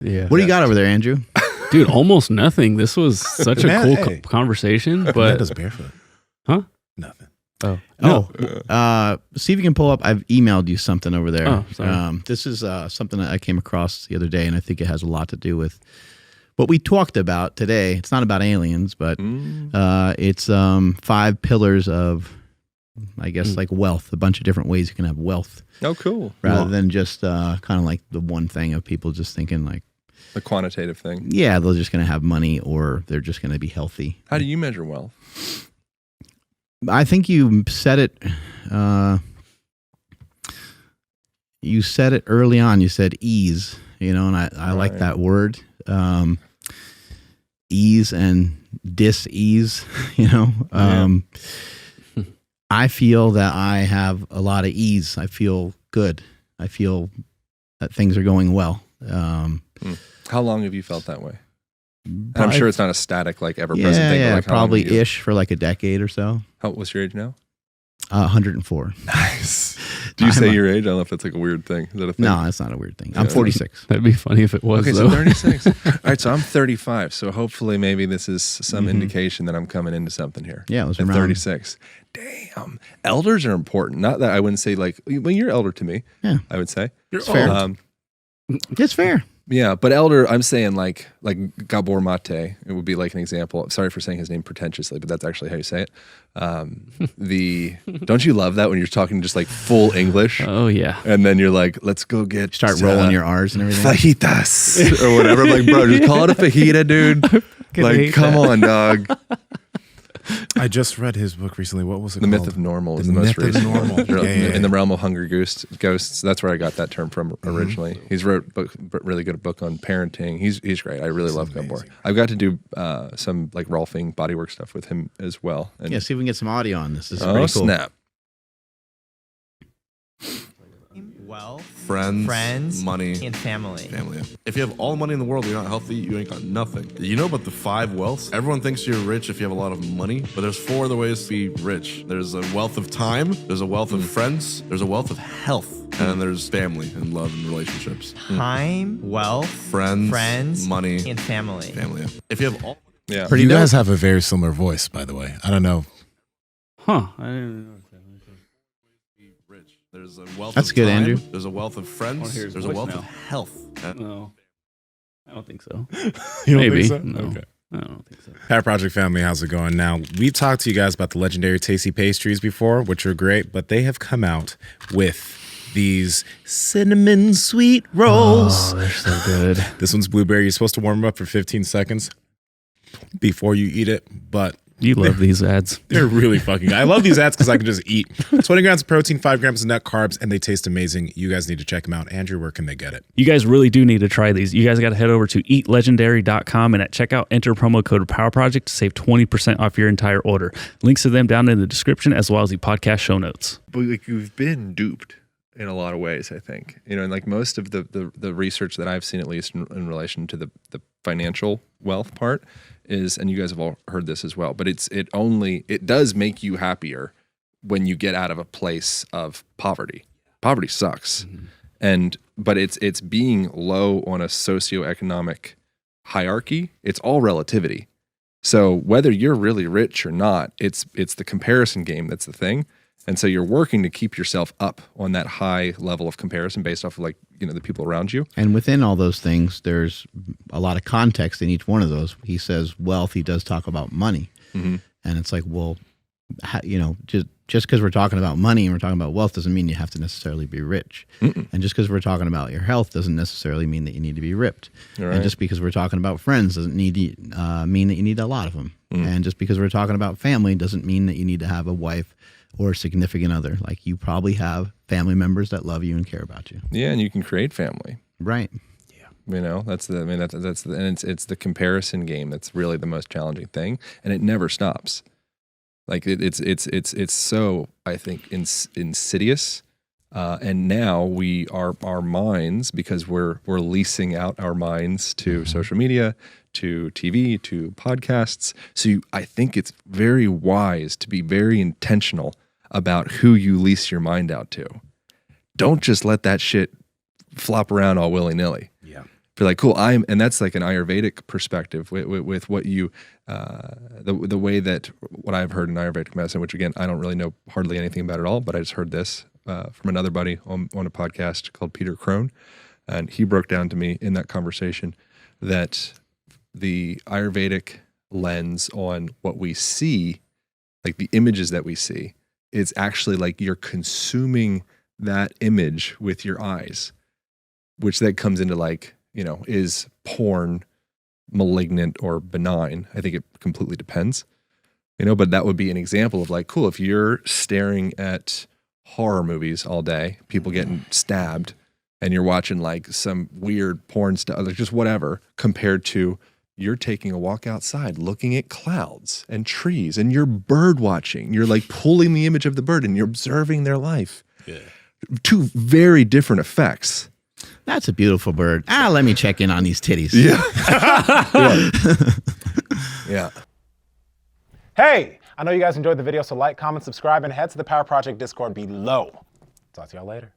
Yeah. What do you got over there, Andrew? Dude, almost nothing. This was such a cool conversation. But That does barefoot. Huh? Nothing. Oh. See if you can pull up. I've emailed you something over there. Oh, sorry. This is something that I came across the other day, and I think it has a lot to do with what we talked about today. It's not about aliens, but it's 5 pillars of, I guess, like wealth. A bunch of different ways you can have wealth. Oh, cool. Rather than just kind of like the one thing of people just thinking like, The quantitative thing. yeah, they're just going to have money or they're just going to be healthy. How do you measure wealth? I think you said it. You said it early on. You said ease, and I like that word. Ease and dis-ease, I feel that I have a lot of ease. I feel good. I feel that things are going well. How long have you felt that way? And I'm sure it's not a static, like ever-present thing. Yeah, but like probably ish for like a decade or so. What's your age now? 104. Nice. Do you say your age? I don't know if that's like a weird thing. Is that a thing? No, that's not a weird thing. I'm 46. That'd be funny if it was. Okay, though. so 36. All right, so I'm 35. So hopefully maybe this is some indication that I'm coming into something here. Yeah, it was at around 36. Damn. Elders are important. Not that I wouldn't say like, well, you're elder to me. Yeah. I would say. It's fair. It's fair. Yeah, but elder, I'm saying like Gabor Mate, it would be like an example. Sorry for saying his name pretentiously, but that's actually how you say it. Don't you love that when you're talking just like full English? Oh yeah. And then you're like, let's go get Start rolling your R's and everything. fajitas or whatever. I'm like, bro, just call it a fajita, dude. Like, come on, dog. I just read his book recently. What was it The called? Myth of Normal is The the most Myth of recent. Normal. Yeah. In the realm of Hungry Ghosts. That's where I got that term from originally. He's wrote really good book on parenting. He's great. I really love Gabor. I've got to do some like Rolfing bodywork stuff with him as well. And, Yeah, see if we can get some audio on this. This is oh, pretty cool. snap. Wealth, friends, money, and family. If you have all the money in the world, you're not healthy, you ain't got nothing. You know about the 5 wealths? Everyone thinks you're rich if you have a lot of money, but there's 4 other ways to be rich. There's a wealth of time, there's a wealth of friends, there's a wealth of health, and there's family and love and relationships. Time, wealth, Friends, money, and family. If you have all... Yeah. Pretty You dope. guys have a very similar voice, by the way. I don't know. Huh. I didn't know. There's a wealth That's of good, time, Andrew. There's a wealth of friends, hear his there's a voice wealth now. of health. No. I don't think so. You don't Maybe. think so? No. Okay. I don't think so. Pat Project family, how's it going? Now, we talked to you guys about the legendary Tasty Pastries before, which are great, but they have come out with these cinnamon sweet rolls. Oh, they're so good. This one's blueberry. You're supposed to warm them up for 15 seconds before you eat it, but You love these ads. they're really fucking good. I love these ads because I can just eat 20 grams of protein, 5 grams of net carbs, and they taste amazing. You guys need to check them out. Andrew, where can they get it? You guys really do need to try these. You guys got to head over to eatlegendary.com and at checkout, enter promo code Power Project to save 20% off your entire order. Links to them down in the description as well as the podcast show notes. But like you've been duped in a lot of ways, I think. And like most of the research that I've seen, at least in relation to the financial wealth part, is, and you guys have all heard this as well, but it does make you happier when you get out of a place of poverty. Poverty sucks. But it's being low on a socioeconomic hierarchy. It's all relativity. So whether you're really rich or not, it's the comparison game that's the thing. And so you're working to keep yourself up on that high level of comparison based off of the people around you. And within all those things, there's a lot of context in each one of those. He says wealth, he does talk about money. And it's like, well, just because we're talking about money and we're talking about wealth doesn't mean you have to necessarily be rich. And just because we're talking about your health doesn't necessarily mean that you need to be ripped. Right. And just because we're talking about friends doesn't mean that you need a lot of them. And just because we're talking about family doesn't mean that you need to have a wife or a significant other. Like, you probably have family members that love you and care about you. Yeah, and you can create family. Right. That's it's the comparison game that's really the most challenging thing, and it never stops. Like it's so, I think, insidious. And now our minds, because we're leasing out our minds to social media, to TV, to podcasts. So I think it's very wise to be very intentional about who you lease your mind out to. Don't just let that shit flop around all willy-nilly. Yeah. If you're like, cool, and that's like an Ayurvedic perspective with what you, the way that what I've heard in Ayurvedic medicine, which again, I don't really know hardly anything about at all, but I just heard this from another buddy on a podcast called Peter Crone. And he broke down to me in that conversation that the Ayurvedic lens on what we see, like the images that we see, it's actually like you're consuming that image with your eyes, which then comes into like, is porn malignant or benign? I think it completely depends, but that would be an example of like, cool, if you're staring at horror movies all day, people getting stabbed, and you're watching like some weird porn stuff, like just whatever, compared to you're taking a walk outside, looking at clouds and trees, and you're bird watching. You're like pulling the image of the bird and you're observing their life. Yeah. Two very different effects. That's a beautiful bird. Let me check in on these titties. Yeah. Yeah. Hey, I know you guys enjoyed the video, so like, comment, subscribe, and head to the Power Project Discord below. Talk to y'all later.